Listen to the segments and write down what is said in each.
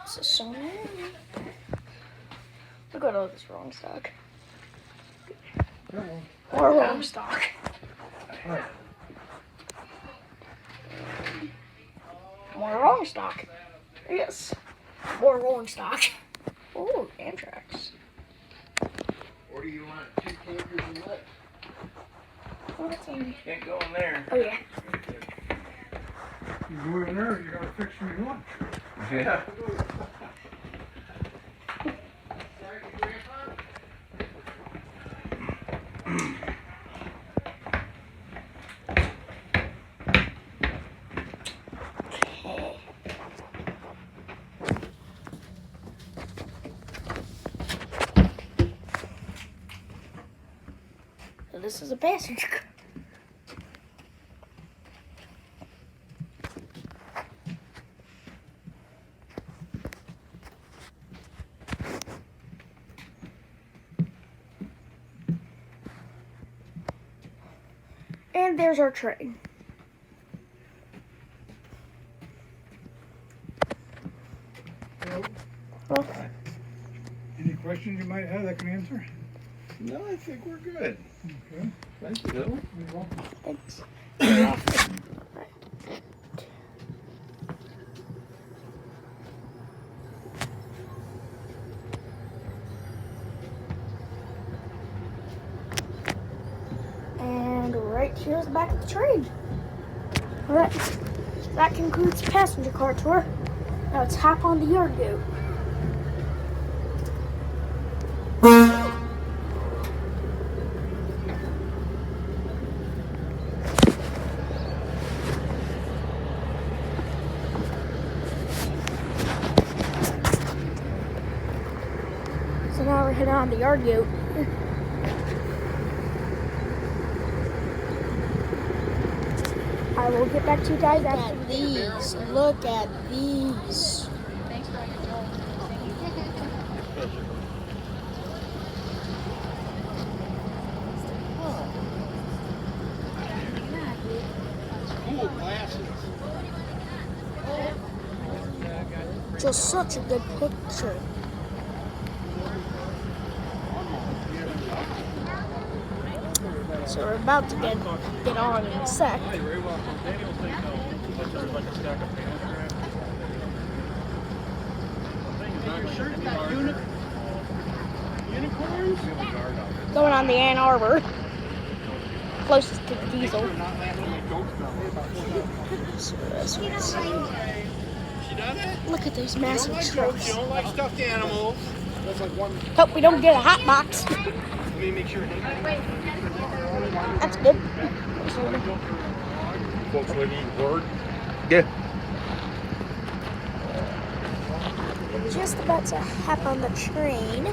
This is so new. Look at all this wrong stock. More wrong stock. More rolling stock. Yes. More rolling stock. Oh, Amtrak's. Or do you want 2 campers and what? Oh, that's in. Can't go in there. Oh, yeah. You go in there, you gotta fix me lunch. Yeah. So this is a passenger car. And there's our train. Well, Any questions you might have I can answer? No, I think we're good. Okay. Thank you, Bill. You're welcome. thanks. And right here's the back of the train. Alright, that concludes the passenger car tour. Now let's hop on the yard goat. So now we're heading on the yard goat. I will get back to you guys after these. Look at these. Thanks for all your job. Cool glasses. Just such a good picture. So we're about to get on in a sec. Going on the Ann Arbor, closest to the diesel. So that's what it's saying. Look at those massive trucks. You don't like stuffed animals. Hope we don't get a hot box. Let me make sure. That's good. Volkswagen Word. Yeah. We're just about to hop on the train.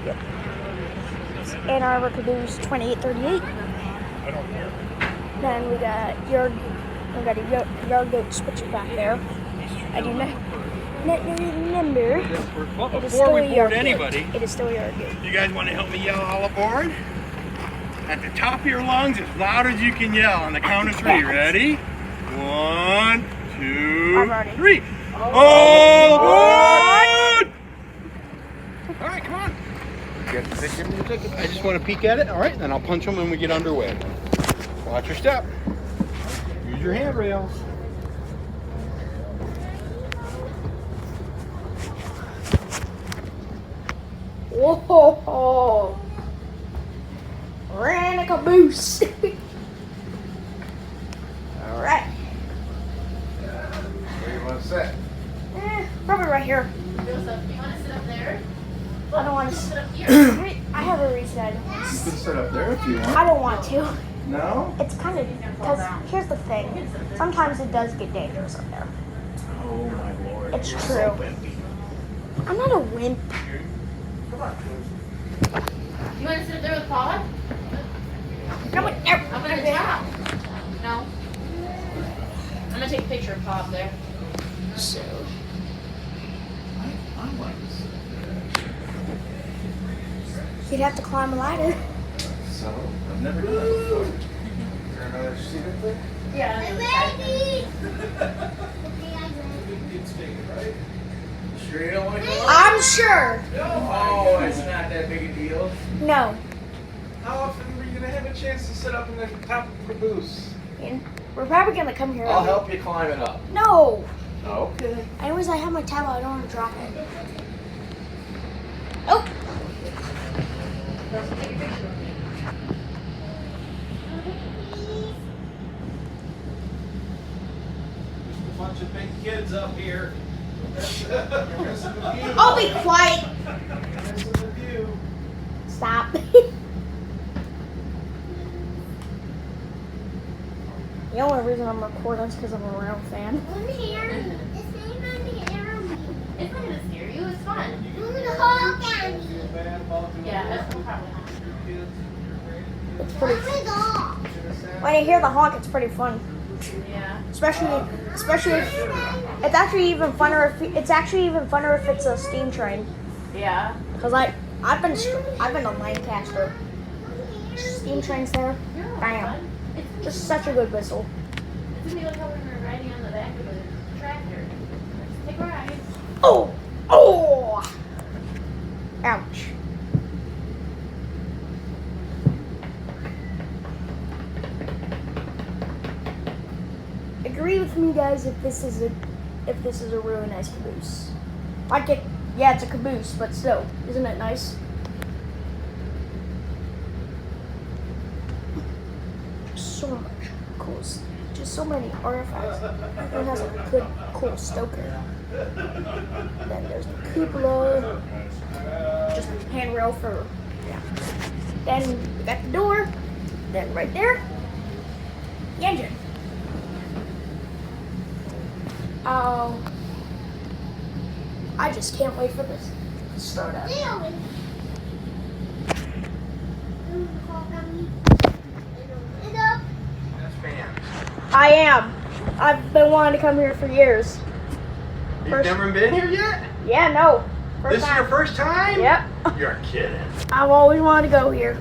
Yep. It's Ann Arbor Caboose 2838. Then we got a yard goat switcher back there. I do not remember. It is Before still we a board yard goat. anybody, It is still a yard goat. you guys want to help me yell all aboard? At the top of your lungs, as loud as you can yell. On the count of 3. Ready? 1, 2, 3. All aboard! All right, come on. I just want to peek at it. All right, then I'll punch them when we get underway. Watch your step. Use your handrails. Whoa! Ran a caboose. All right. Where do you want to sit? Probably right here. You want to sit up there? I don't want to. Sit up here. I have a reason I don't want You to. can sit up there if you want. I don't want to. No? It's kind of because here's the thing. Sometimes it does get dangerous up there. Oh my lord. It's You're true. so wimpy. I'm not a wimp. You want to sit up there with Paula? No, wait, no. I'm going to tap. No. I'm going to take a picture of Paula up there. So I like to sit there. you'd have to climb a ladder. So, I've never done that before. Is there another seat up there? Yeah. It's big, right? sure you don't want to go up? I'm sure. Oh, it's not that big a deal. No. How often were you going to have a chance to sit up in the top of the caboose? And we're probably gonna come here. I'll help you climb it up. No. Okay. Anyways, I have my tablet. I don't want to drop it. Oh. Just a bunch of big kids up here. I'll be quiet. This is the view. Stop. The only reason I'm recording is because I'm a real fan. It's not gonna scare you. It's fun. Yeah, that's no problem. It's pretty. When you hear the honk, it's pretty fun. Yeah. Especially if it's actually even funner if it's a steam train. Yeah. Cause I've been to Lancaster. Steam trains there. Yeah. Bam. Just such a good whistle. It's gonna be like how we were riding on the back of a tractor. Just take a ride. Oh! Oh! Ouch. Agree with me, guys, if this is a really nice caboose. Yeah, it's a caboose, but still, isn't it nice? So much cool, just so many artifacts. It has a good, cool stoker. Then there's the cupola, just a handrail for, yeah. Then we got the door. Then right there, the engine. Oh, I just can't wait for this to start up. That's fans. I am. I've been wanting to come here for years. You've never been here yet? Yeah, no. First This is time. your first time? Yep. You're kidding. I've always wanted to go here.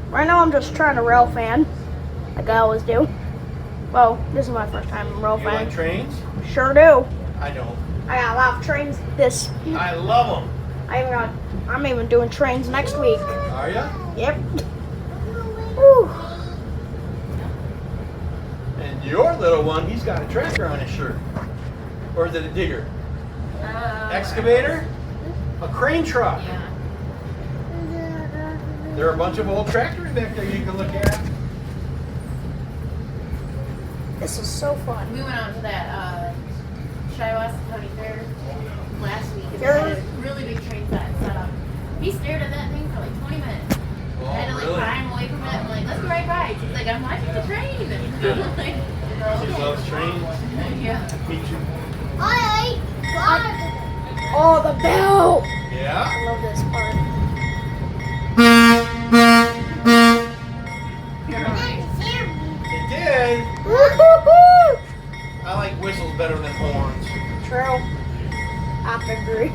Right now I'm just trying to rail fan, like I always do. Well, this is my first time rail You fan. like trains? Sure do. I don't. I got a lot of trains this. I love them. I'm even doing trains next week. Are ya? Yep. Whew. And your little one, he's got a tractor on his shirt. Or is it a digger? Excavator? A crane truck. Yeah. There are a bunch of old tractors back there you can look at. This is so fun. We went out to that Shiawassee County Fair last week, and they Sure. had a really big train set up. He stared at that thing for like 20 minutes. I had to like climb away from it. I'm like, let's go ride rides. He's like, I'm watching the train. And I'm like, She okay. loves trains. Yeah. Me too. Oh, the bell! Yeah? I love this part. It did. Woo-hoo-hoo! I like whistles better than horns. True. I agree.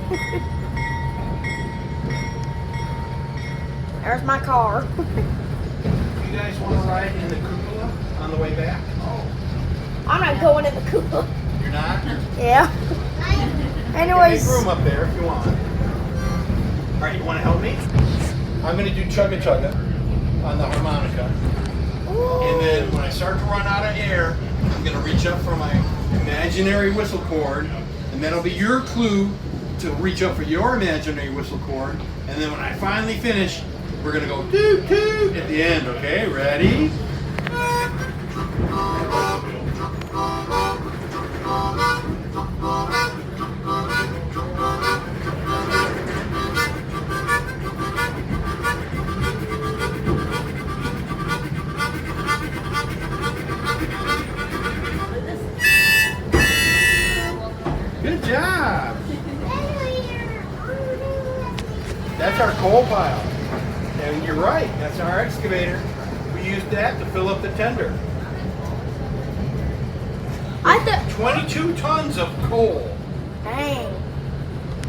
There's my car. You guys want to ride in the cupola on the way back? I'm not going in the Koopa. You're not? Yeah. Make Anyways, room up there if you want. All right, you want to help me? I'm going to do chugga chugga on the harmonica. And then when I start to run out of air, I'm going to reach up for my imaginary whistle cord. And that'll be your clue to reach up for your imaginary whistle cord. And then when I finally finish, we're going to go toot toot at the end, okay? Ready? Good job. That's our coal pile. And you're right, that's our excavator. We used that to fill up the tender. I thought. 22 tons of coal. Dang.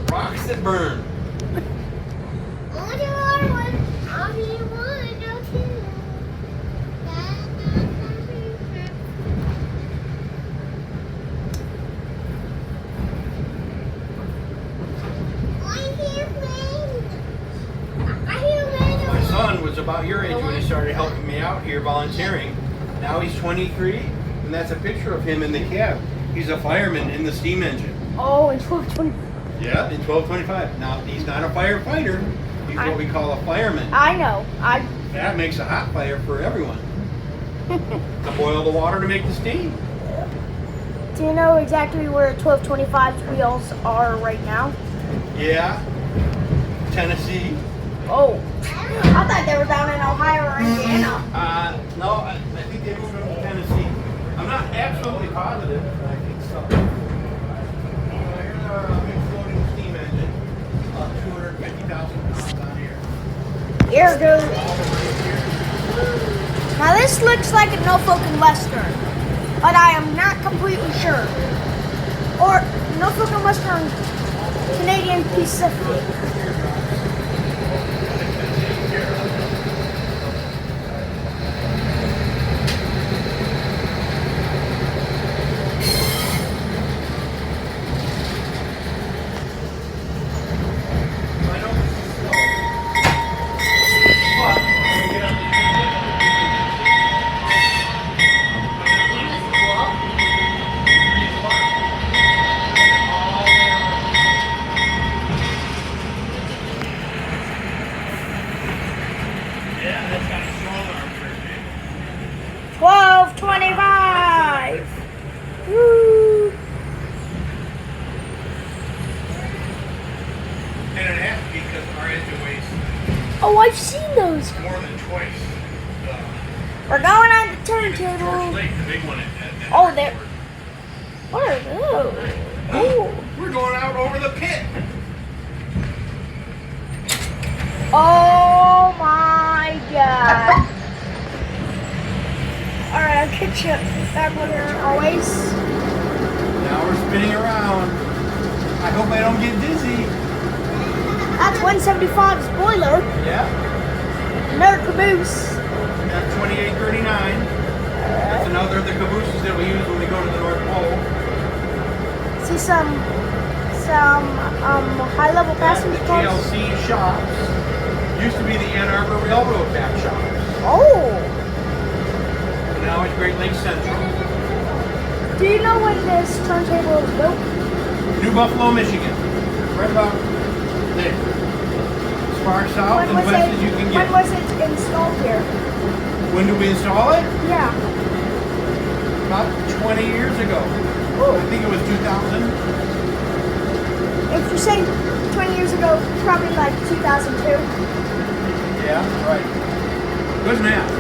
Rocks that burn. was about your age when he started helping me out here volunteering. Now he's 23, and that's a picture of him in the cab. He's a fireman in the steam engine. Oh, in 1220. Yeah, in 1225. Now, he's not a firefighter. He's what we call a fireman. I know. That makes a hot fire for everyone. To boil the water to make the steam. Do you know exactly where 1225's wheels are right now? Yeah. Tennessee. Oh. I thought they were down in Ohio or Indiana. No, I think they moved them to Tennessee. I'm not absolutely positive, but I think so. Here's our big floating steam engine. 250,000 pounds on here. Here goes. Now this looks like a Norfolk and Western, but I am not completely sure. Or Norfolk and Western Canadian Pacific. Yeah, that's got a strong arm turntable. 1225. Woo. And it has to be because our engine weighs Oh, I've seen those. more than twice the We're going on the George turntable. Lake, the big one at Oh, there. airport. What are those? Oh. We're going out over the pit. Oh my god. Alright, I'll catch you back when you're always. Now we're spinning around. I hope I don't get dizzy. That's 175's boiler. Yeah. Another caboose. That's 2839. That's another of the cabooses that we use when we go to the North Pole. See some high-level passenger cars. GLC shops. Used to be the Ann Arbor Railroad back shops. Oh. And now it's Great Lakes Central. Do you know when this turntable was built? New Buffalo, Michigan. Right about there. As far south and west as you can get. When was it installed here? When did we install it? Yeah. About 20 years ago. Oh. I think it was 2000. If you say 20 years ago, probably like 2002. Yeah, right. Good math.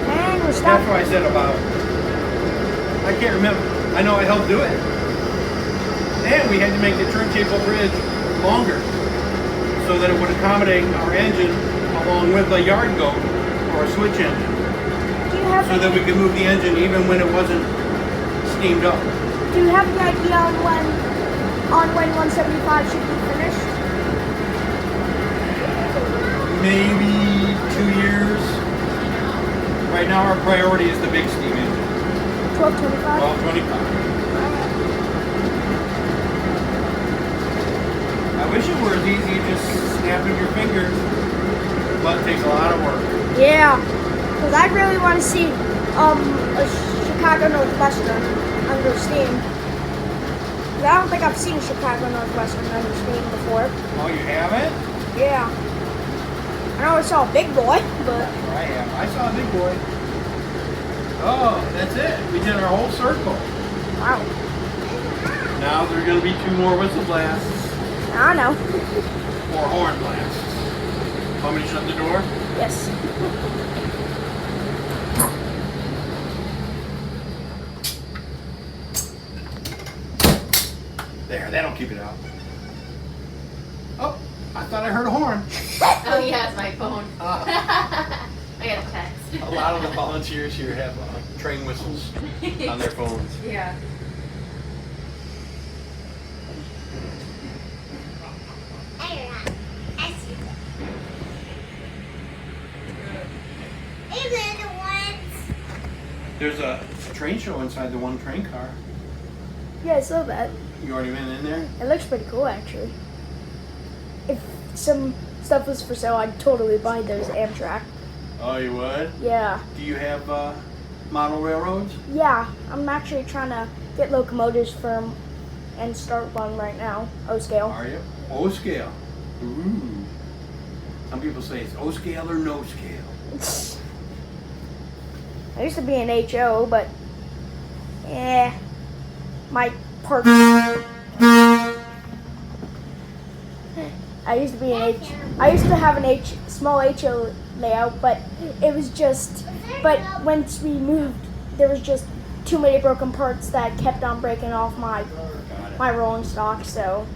And we're That's stopping. what I said about. I can't remember. I know I helped do it. And we had to make the turntable bridge longer so that it would accommodate our engine along with a yard goat or a switch engine. Do you have So that we could move the engine even when it wasn't steamed up. Do you have an idea on when 175 should be finished? Maybe 2 years. Right now our priority is the big steam engine. 1225. 1225. I wish it were as easy as just snapping your fingers, but it takes a lot of work. Yeah, because I really want to see a Chicago Northwestern under steam. 'Cause I don't think I've seen a Chicago Northwestern under steam before. Oh, you haven't? Yeah. I know I saw a big boy, but I have. I saw a big boy. Oh, that's it. We did our whole circle. wow. Now there's going to be 2 more whistle blasts. I know. Or horn blasts. Want me to shut the door? Yes. There, that'll keep it out. Oh, I thought I heard a horn. Oh yeah, it's my phone. I got a text. A lot of the volunteers here have train whistles on their phones. Yeah. There's a train show inside the one train car. Yeah, I saw that. You already been in there? It looks pretty cool, actually. If some stuff was for sale, I'd totally buy those Amtrak. Oh, you would? Yeah. Do you have model railroads? Yeah, I'm actually trying to get locomotives from and start one right now. O-scale. Are you? O-scale. Ooh. Some people say it's O-scale or no scale. I used to be an HO, but my parts. I used to have an small HO layout, but it was just. But once we moved, there was just too many broken parts that kept on breaking off my rolling stock. So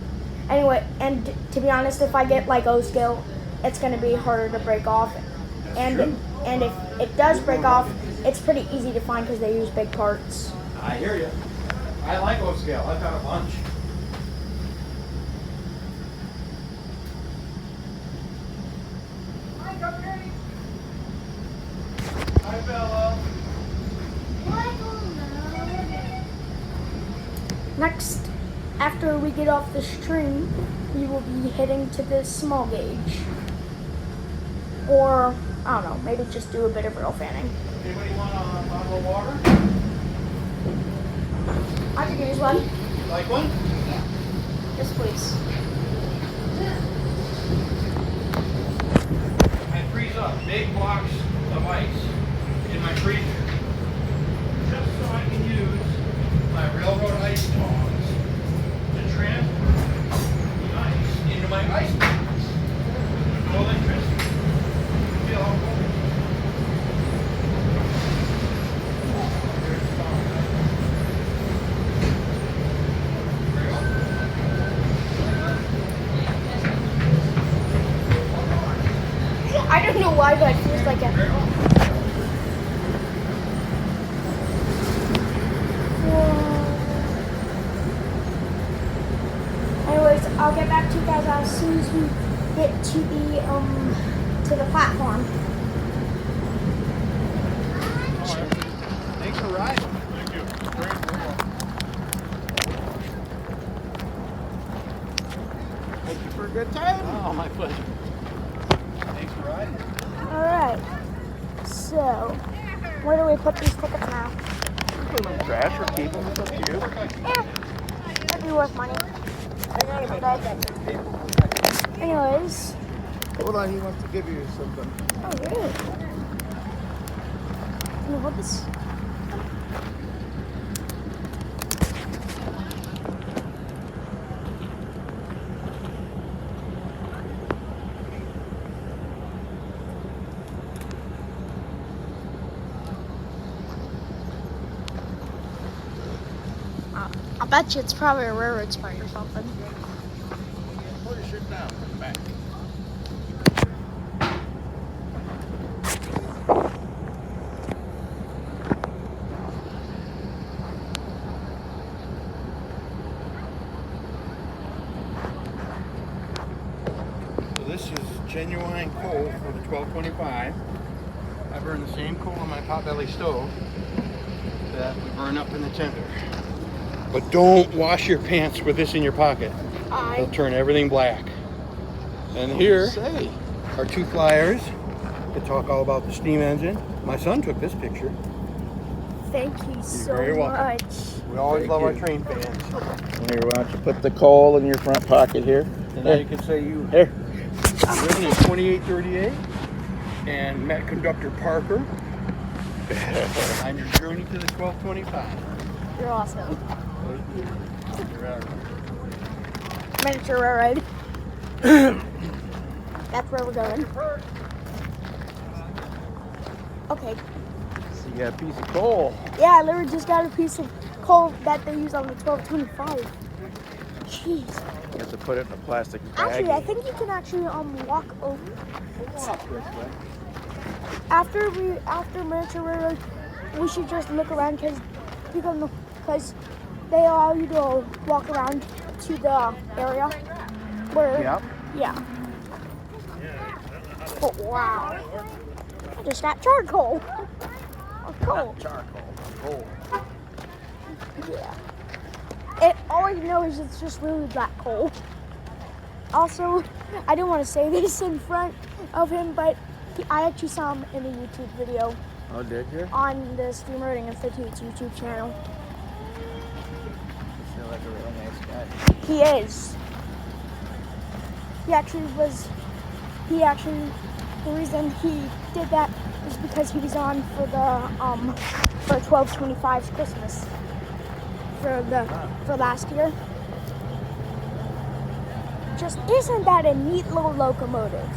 anyway, and to be honest, if I get like O-scale, it's gonna be harder to break off. And if it does break off, it's pretty easy to find because they use big parts. I hear you. I like O-scale. I've got a bunch. Hi, Bella. Next, after we get off the stream, we will be heading to the small gauge. Or, I don't know, maybe just do a bit of rail fanning. Anybody want a bottle of water? I could use one. Like one? Yes, please. I freeze up big blocks of ice in my freezer just so I can use my railroad ice tongs to transfer the ice into my ice box. No electricity. Feel how cool. There's the tongs. There you go. I don't know why, but it feels like a. Anyways, I'll get back to you guys as soon as we get to the platform. Thanks for riding. Thank you. Thank you for a good time. Oh, my pleasure. Thanks for riding. Alright. So, where do we put these tickets now? Put them in the trash or keep them. It's up to you. Yeah. That'd be worth money. Anyways. Hold on, he wants to give you something. Oh, really? Can you hold this? I bet you it's probably a railroad spike or something. Put your shit down. Put it back. So this is genuine coal for the 1225. I burn the same coal on my potbelly stove that we burn up in the tender. But don't wash your pants with this in your pocket. It'll turn everything black. And here are two flyers that talk all about the steam engine. My son took this picture. Thank you so very welcome. much. We always Thank love our you. train fans. Here, why don't you put the coal in your front pocket here? And now you can say you Here. driven in 2838 and met conductor Parker on your journey to the 1225. You're awesome. You're right. Miniature railroad. That's where we're going. Okay. So you got a piece of coal. Yeah, I literally just got a piece of coal that they use on the 1225. Jeez. You have to put it in a plastic bag. Actually, I think you can actually walk over. Walk this way. After miniature railroad, we should just look around because they allow you to walk around to the area where. Yep. Yeah. Oh wow! I just got charcoal. Or coal. Not charcoal. Coal. Yeah. All you know is it's just really black coal. also, I didn't want to say this in front of him, but I actually saw him in a YouTube video. Oh, did you? On the Stream Riding Institute's YouTube channel. You feel like a really nice guy. He is. The reason he did that is because he was on for the for 1225's Christmas for last year. Just isn't that a neat little locomotive?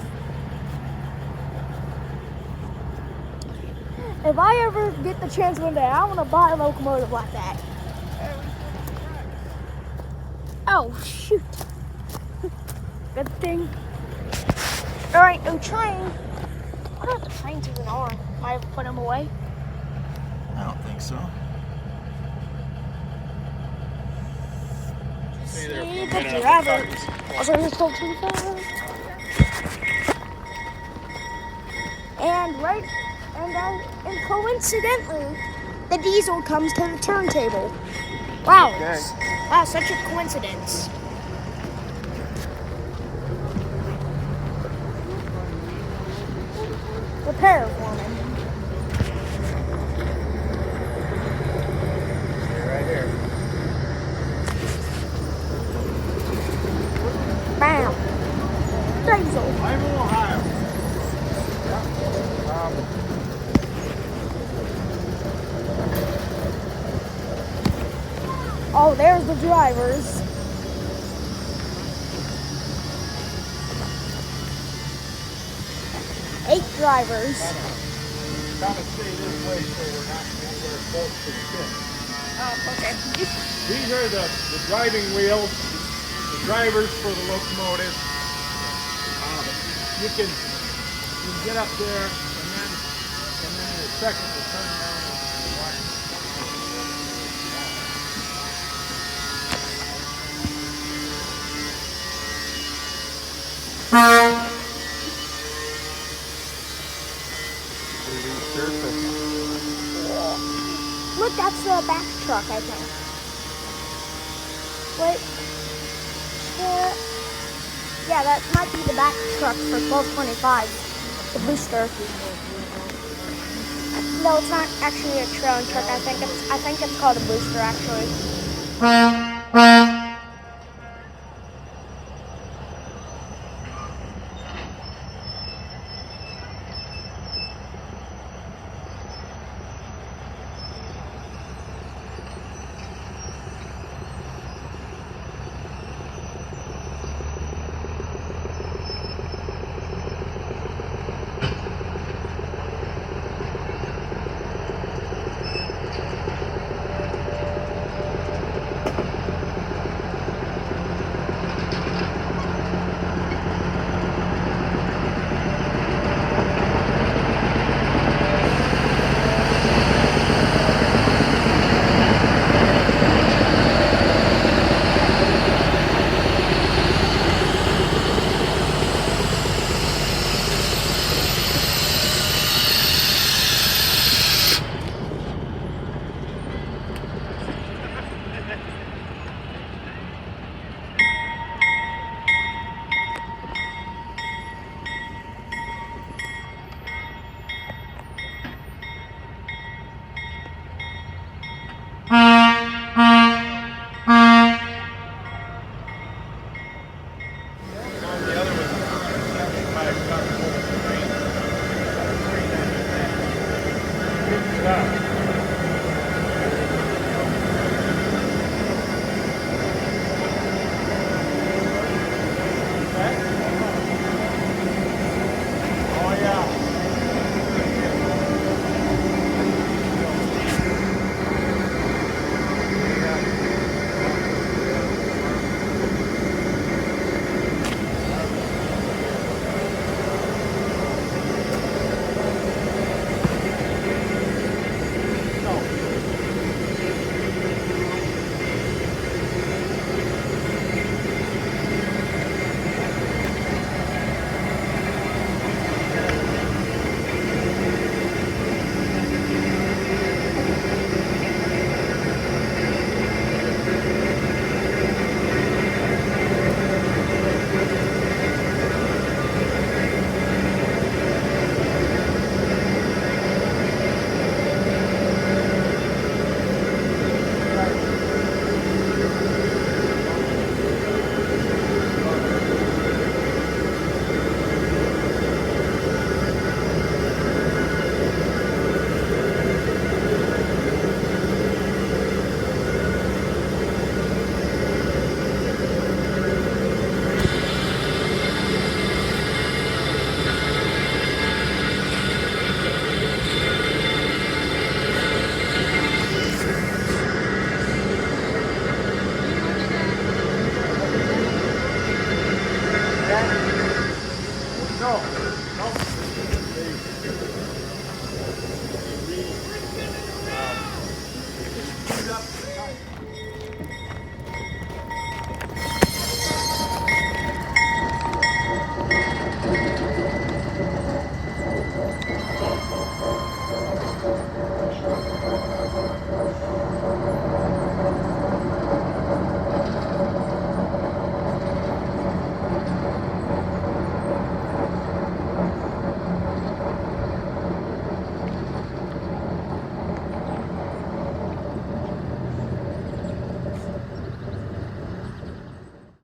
If I ever get the chance one day, I want to buy a locomotive like that. Oh, shoot. Good thing. Alright, I'm trying. I don't know if the train's even on. Might have put him away. I don't think so. See the drivers. Also, here's 1225. And coincidentally, the diesel comes to the turntable. Wow. Okay. Wow, such a coincidence. Repair foreman. Right here. Bam. Diesel. I'm in Ohio. Oh, there's the drivers. Eight drivers. Kind of stay this way so we're not anywhere close to the pit. Oh, okay. These are the driving wheels, the drivers for the locomotive. You can get up there and then in a second we'll turn around and watch. Look, that's the back truck, I think. Wait. Yeah, that might be the back truck for 1225. The booster. No, it's not actually a trailing truck. I think it's called a booster, actually.